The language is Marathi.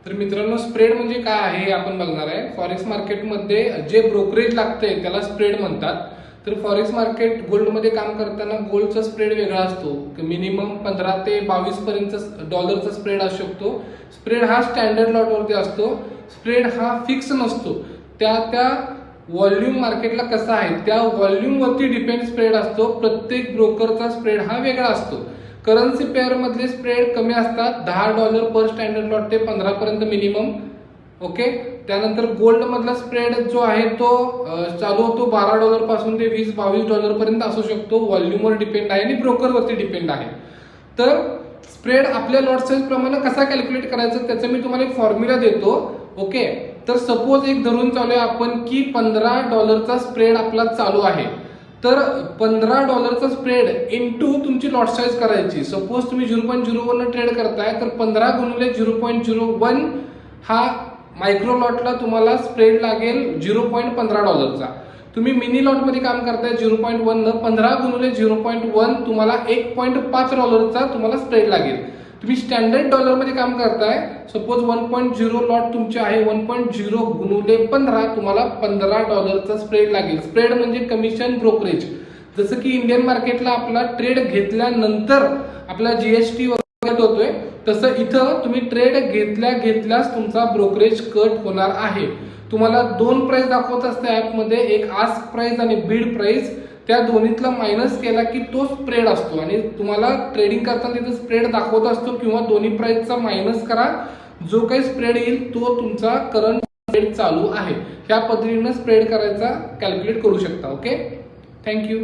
तर मित्रांनो, स्प्रेड म्हणजे काय आहे हे आपण बघणार आहे. फॉरेक्स मार्केटमध्ये जे ब्रोकरेज लागतंय त्याला स्प्रेड म्हणतात. तर फॉरेक्स मार्केट गोल्डमध्ये काम करताना गोल्डचा स्प्रेड वेगळा असतो. मिनिमम 15 ते 22 पर्यंत डॉलरचा स्प्रेड असू शकतो. स्प्रेड हा स्टँडर्ड लॉटवरती असतो. स्प्रेड हा फिक्स नसतो. त्या व्हॉल्यूम मार्केटला कसा आहे त्या व्हॉल्यूमवरती डिपेंड स्प्रेड असतो. प्रत्येक ब्रोकरचा स्प्रेड हा वेगळा असतो. करन्सी पेअर मधले स्प्रेड कमी असतात, $10 पर स्टँडर्ड लॉट ते 15 पर्यंत मिनिमम. ओके. त्यानंतर गोल्ड मधला स्प्रेड जो आहे तो चालू होतो $12 पासून ते $20-22 पर्यंत असू शकतो. व्हॉल्यूमवर डिपेंड आहे आणि ब्रोकरवरती डिपेंड आहे. तर स्प्रेड आपल्या लॉट साईज प्रमाणे कसा कॅल्क्युलेट करायचं त्याचं मी तुम्हाला एक फॉर्म्युला देतो. ओके. तर सपोज एक धरून चालूया आपण की $15चा स्प्रेड आपला चालू आहे. तर $15चा स्प्रेड इंटू तुमची लॉट साईज करायची. सपोज तुम्ही 0.01 ट्रेड करताय तर 15 गुणिले 0.01 हा मायक्रो लॉटला तुम्हाला स्प्रेड लागेल $0.15. तुम्ही मिनी लॉट मध्ये काम करताय 0.1 न 15 गुणिले 0.1 तुम्हाला $1.5 तुम्हाला स्प्रेड लागेल. तुम्ही स्टँडर्ड डॉलर मध्ये काम करताय, सपोज 1.0 लॉट तुमचे आहे, 1.0 गुणिले 15 तुम्हाला $15चा स्प्रेड लागेल. स्प्रेड म्हणजे कमिशन ब्रोकरेज. जसं की इंडियन मार्केटला आपला ट्रेड घेतल्यानंतर आपला जीएसटी कट होतोय, तसं इथं तुम्ही ट्रेड घेतल्यास तुमचा ब्रोकरेज कट होणार आहे. तुम्हाला दोन प्राइस दाखवत असते ऍपमध्ये, एक आस्क प्राइस आणि बीड प्राइस. त्या दोन्हीतला मायनस केला की तो स्प्रेड असतो आणि तुम्हाला ट्रेडिंग करताना तिथे स्प्रेड दाखवत असतो. किंवा दोन्ही प्राइसचा मायनस करा, जो काही स्प्रेड येईल तो तुमचा करंट स्प्रेड चालू आहे. ह्या पद्धतीने स्प्रेड करायचा कॅल्क्युलेट करू शकता. ओके. थँक्यू.